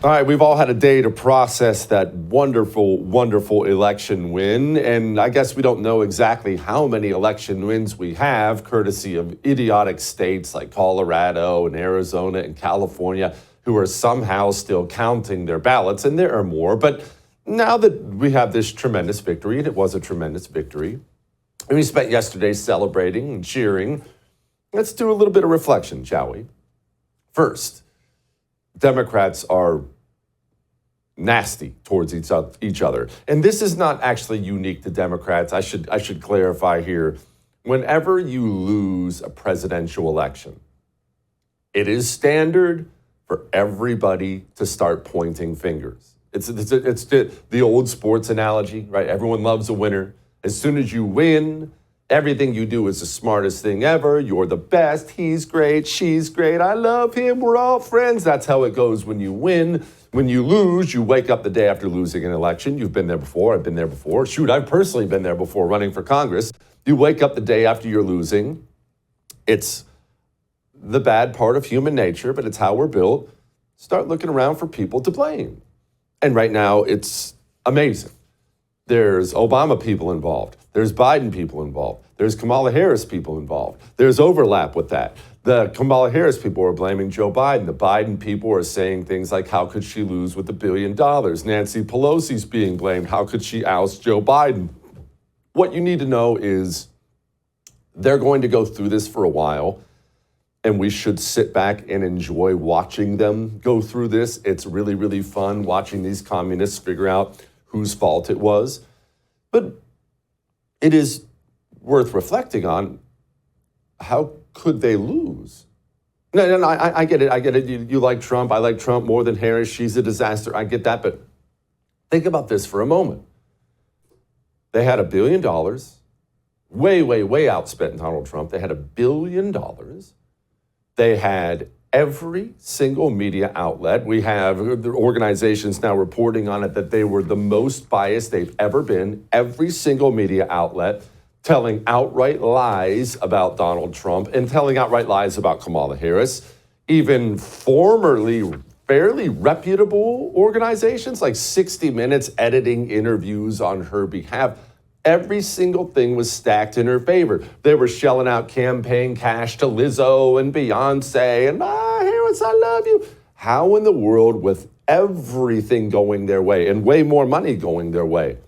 All right, we've all had a day to process that wonderful, wonderful election win. And I guess we don't know exactly how many election wins we have, courtesy of idiotic states like Colorado and Arizona and California, who are somehow still counting their ballots. And there are more. But now that we have this tremendous victory, and it was a tremendous victory, and we spent yesterday celebrating and cheering, let's do a little bit of reflection, shall we? First, Democrats are nasty towards each other. And this is not actually unique to Democrats. I should clarify here. Whenever you lose a presidential election, it is standard for everybody to start pointing fingers. It's the old sports analogy, right? Everyone loves a winner. As soon as you win, everything you do is the smartest thing ever. You're the best. He's great. She's great. I love him. We're all friends. That's how it goes when you win. When you lose, you wake up the day after losing an election. You've been there before. I've been there before. Shoot, I've personally been there before running for Congress. You wake up the day after you're losing. It's the bad part of human nature, but it's how we're built. Start looking around for people to blame. And right now, it's amazing. There's Obama people involved. There's Biden people involved. There's Kamala Harris people involved. There's overlap with that. The Kamala Harris people are blaming Joe Biden. The Biden people are saying things like, how could she lose with $1 billion? Nancy Pelosi's being blamed. How could she oust Joe Biden? What you need to know is they're going to go through this for a while, and we should sit back and enjoy watching them go through this. It's really, really fun watching these communists figure out whose fault it was. But it is worth reflecting on, how could they lose? No, I get it. You like Trump. I like Trump more than Harris. She's a disaster. I get that. But think about this for a moment. They had $1 billion, way, way, way outspent Donald Trump. They had $1 billion. They had every single media outlet. We have the organizations now reporting on it that they were the most biased they've ever been. Every single media outlet telling outright lies about Donald Trump and telling outright lies about Kamala Harris. Even formerly fairly reputable organizations like 60 Minutes editing interviews on her behalf. Every single thing was stacked in her favor. They were shelling out campaign cash to Lizzo and Beyonce and, Harris, I love you. How in the world, with everything going their way and way more money going their way,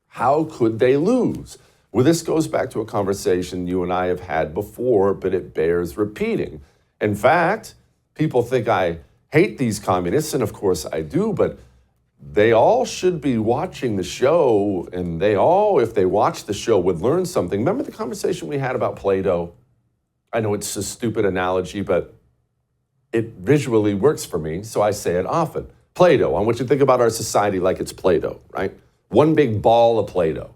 how could they lose? Well, this goes back to a conversation you and I have had before, but it bears repeating. In fact, people think I hate these communists, and of course I do, but they all should be watching the show, and they all, if they watch the show, would learn something. Remember the conversation we had about Play-Doh? I know it's a stupid analogy, but it visually works for me, so I say it often. Play-Doh, I want you to think about our society like it's Play-Doh, right? One big ball of Play-Doh.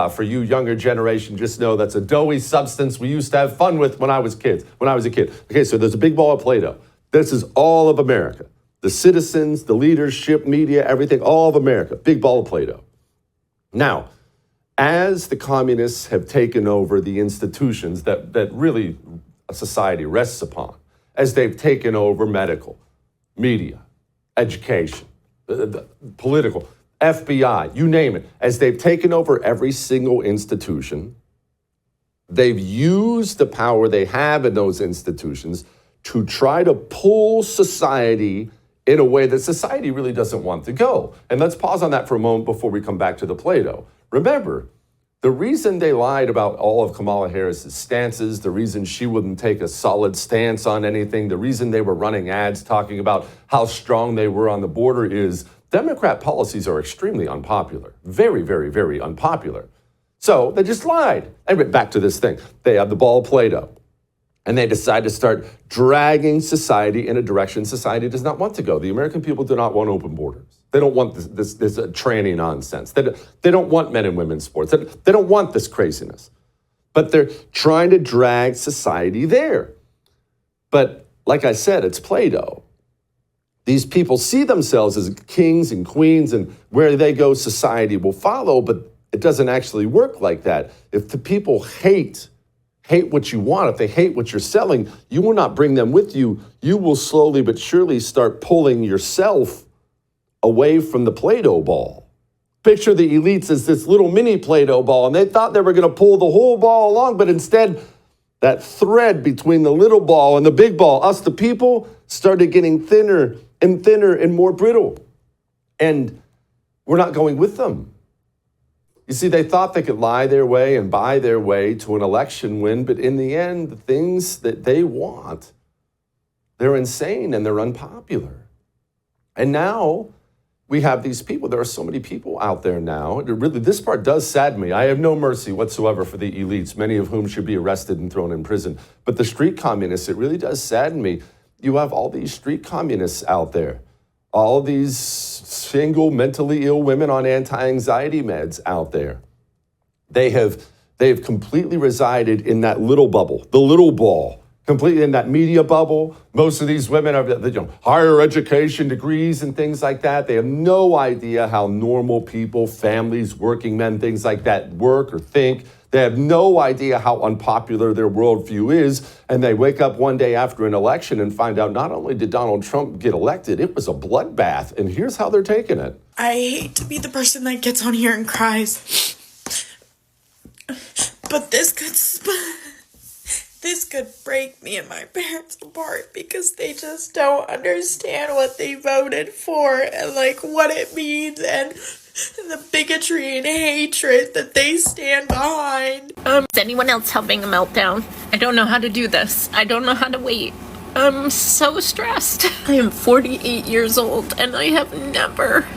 For you younger generation, just know that's a doughy substance we used to have fun with when I was a kid. Okay, so there's a big ball of Play-Doh. This is all of America. The citizens, the leadership, media, everything, all of America. Big ball of Play-Doh. Now, as the communists have taken over the institutions that really a society rests upon, as they've taken over medical, media, education, political, FBI, you name it, as they've taken over every single institution, they've used the power they have in those institutions to try to pull society in a way that society really doesn't want to go. And let's pause on that for a moment before we come back to the Play-Doh. Remember, the reason they lied about all of Kamala Harris's stances, the reason she wouldn't take a solid stance on anything, the reason they were running ads talking about how strong they were on the border is Democrat policies are extremely unpopular. Very, very, very unpopular. So they just lied. And back to this thing. They have the ball of Play-Doh. And they decide to start dragging society in a direction society does not want to go. The American people do not want open borders. They don't want this tranny nonsense. They don't want men and women's sports. They don't want this craziness. But they're trying to drag society there. But like I said, it's Play-Doh. These people see themselves as kings and queens, and where they go, society will follow, but it doesn't actually work like that. If the people hate hate what you want, if they hate what you're selling, you will not bring them with you. You will slowly but surely start pulling yourself away from the Play-Doh ball. Picture the elites as this little mini Play-Doh ball, and they thought they were going to pull the whole ball along, but instead, that thread between the little ball and the big ball, us the people, started getting thinner and more brittle. And we're not going with them. You see, they thought they could lie their way and buy their way to an election win, but in the end, the things that they want, they're insane and they're unpopular. And now we have these people. There are so many people out there now. Really, this part does sadden me. I have no mercy whatsoever for the elites, many of whom should be arrested and thrown in prison. But the street communists, it really does sadden me. You have all these street communists out there, all these single mentally ill women on anti-anxiety meds out there. They have completely resided in that little bubble, the little ball, completely in that media bubble. Most of these women have higher education degrees and things like that. They have no idea how normal people, families, working men, things like that work or think. They have no idea how unpopular their worldview is. And they wake up one day after an election and find out not only did Donald Trump get elected, it was a bloodbath. And here's how they're taking it. I hate to be the person that gets on here and cries. But this could break me and my parents apart because they just don't understand what they voted for and like what it means and the bigotry and hatred that they stand behind. Is anyone else having a meltdown? I don't know how to do this. I don't know how to wait. I'm so stressed. I am 48 years old and I have never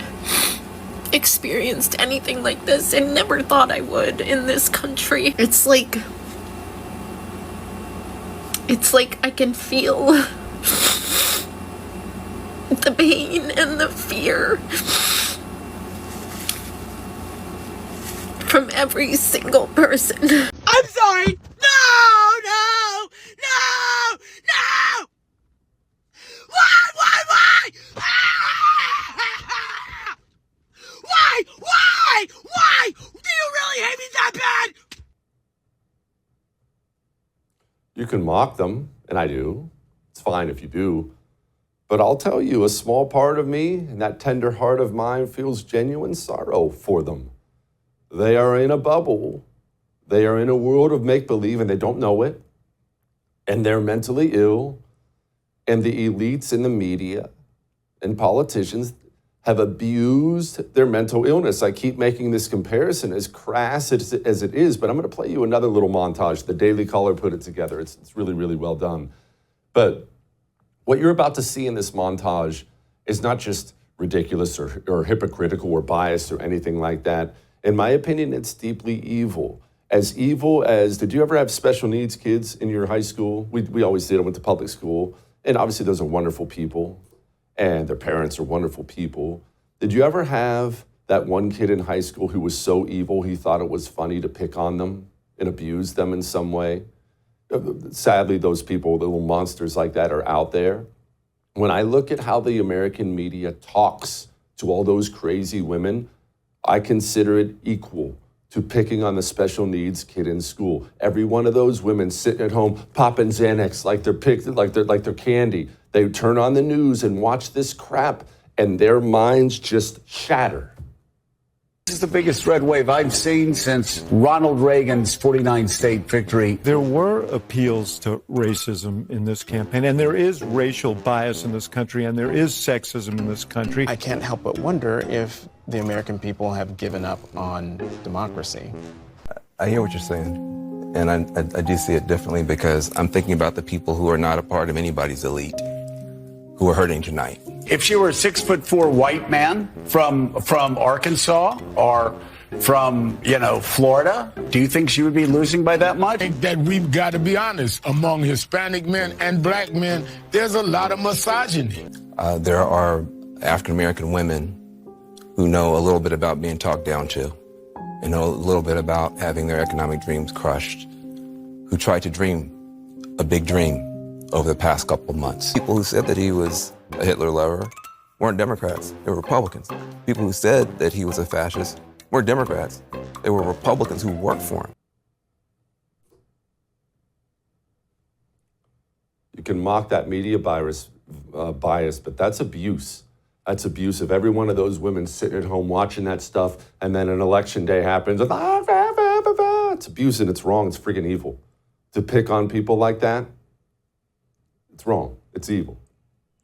experienced anything like this and never thought I would in this country. It's like I can feel the pain and the fear from every single person. I'm sorry. No. Why? Why? Do you really hate me that bad? You can mock them, and I do. It's fine if you do. But I'll tell you, a small part of me and that tender heart of mine feels genuine sorrow for them. They are in a bubble. They are in a world of make-believe, and they don't know it. And they're mentally ill. And the elites in the media and politicians have abused their mental illness. I keep making this comparison as crass as it is, but I'm going to play you another little montage. The Daily Caller put it together. It's really, really well done. But what you're about to see in this montage is not just ridiculous or hypocritical or biased or anything like that. In my opinion, it's deeply evil. As evil as, did you ever have special needs kids in your high school? We always did. I went to public school. And obviously those are wonderful people. And their parents are wonderful people. Did you ever have that one kid in high school who was so evil he thought it was funny to pick on them and abuse them in some way? Sadly, those people, the little monsters like that, are out there. When I look at how the American media talks to all those crazy women, I consider it equal to picking on the special needs kid in school. Every one of those women sitting at home popping Xanax like they're candy. They turn on the news and watch this crap, and their minds just shatter. This is the biggest red wave I've seen since Ronald Reagan's 49-state victory. There were appeals to racism in this campaign, and there is racial bias in this country, and there is sexism in this country. I can't help but wonder if the American people have given up on democracy. I hear what you're saying, and I do see it differently because I'm thinking about the people who are not a part of anybody's elite, who are hurting tonight. If she were a 6'4" white man from Arkansas or from, Florida, do you think she would be losing by that much? I think that we've got to be honest. Among Hispanic men and black men, there's a lot of misogyny. There are African-American women who know a little bit about being talked down to and know a little bit about having their economic dreams crushed, who tried to dream a big dream over the past couple of months. People who said that he was a Hitler lover weren't Democrats, they were Republicans. People who said that he was a fascist weren't Democrats, they were Republicans who worked for him. You can mock that media bias, but that's abuse. That's abuse of every one of those women sitting at home watching that stuff, and then an election day happens. It's abuse and it's wrong. It's freaking evil. To pick on people like that, it's wrong. It's evil.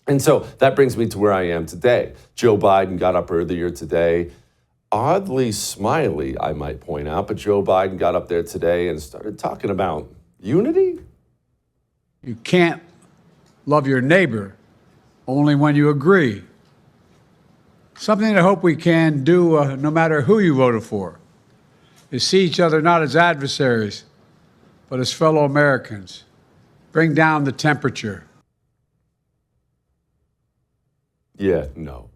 And so that brings me to where I am today. Joe Biden got up earlier today, oddly smiley, I might point out, but Joe Biden got up there today and started talking about unity. You can't love your neighbor only when you agree. Something I hope we can do, no matter who you voted for, is see each other not as adversaries, but as fellow Americans. Bring down the temperature. Yeah, no.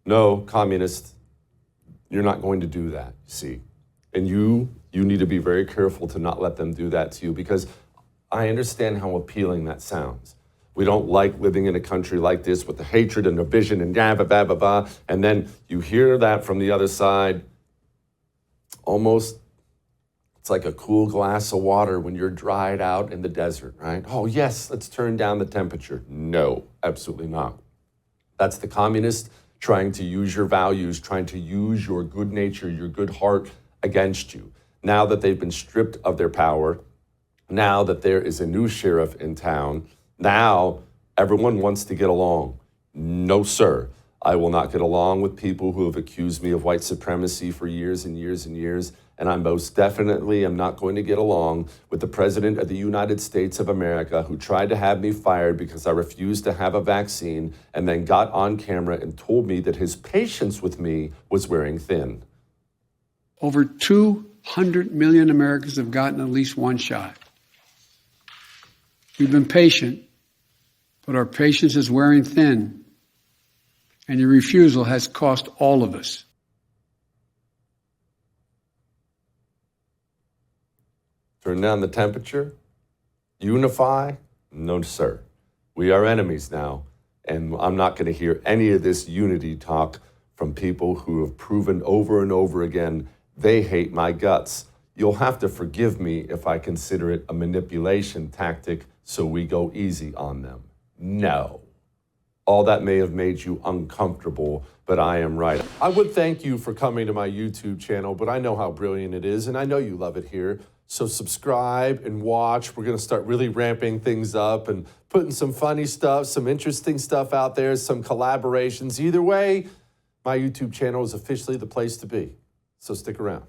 No, communist, you're not going to do that, see. And you need to be very careful to not let them do that to you, because I understand how appealing that sounds. We don't like living in a country like this with the hatred and division and blah. And then you hear that from the other side. Almost, it's like a cool glass of water when you're dried out in the desert, right? Oh, yes, let's turn down the temperature. No, absolutely not. That's the communist trying to use your values, trying to use your good nature, your good heart against you. Now that they've been stripped of their power, now that there is a new sheriff in town, now everyone wants to get along. No, sir. I will not get along with people who have accused me of white supremacy for years and years and years. And I most definitely am not going to get along with the President of the United States of America, who tried to have me fired because I refused to have a vaccine and then got on camera and told me that his patience with me was wearing thin. Over 200 million Americans have gotten at least one shot. We've been patient, but our patience is wearing thin, and your refusal has cost all of us. Turn down the temperature? Unify? No, sir. We are enemies now, and I'm not going to hear any of this unity talk from people who have proven over and over again they hate my guts. You'll have to forgive me if I consider it a manipulation tactic so we go easy on them. No. All that may have made you uncomfortable, but I am right. I would thank you for coming to my YouTube channel, but I know how brilliant it is, and I know you love it here. So subscribe and watch. We're going to start really ramping things up and putting some funny stuff, some interesting stuff out there, some collaborations. Either way, my YouTube channel is officially the place to be. So stick around.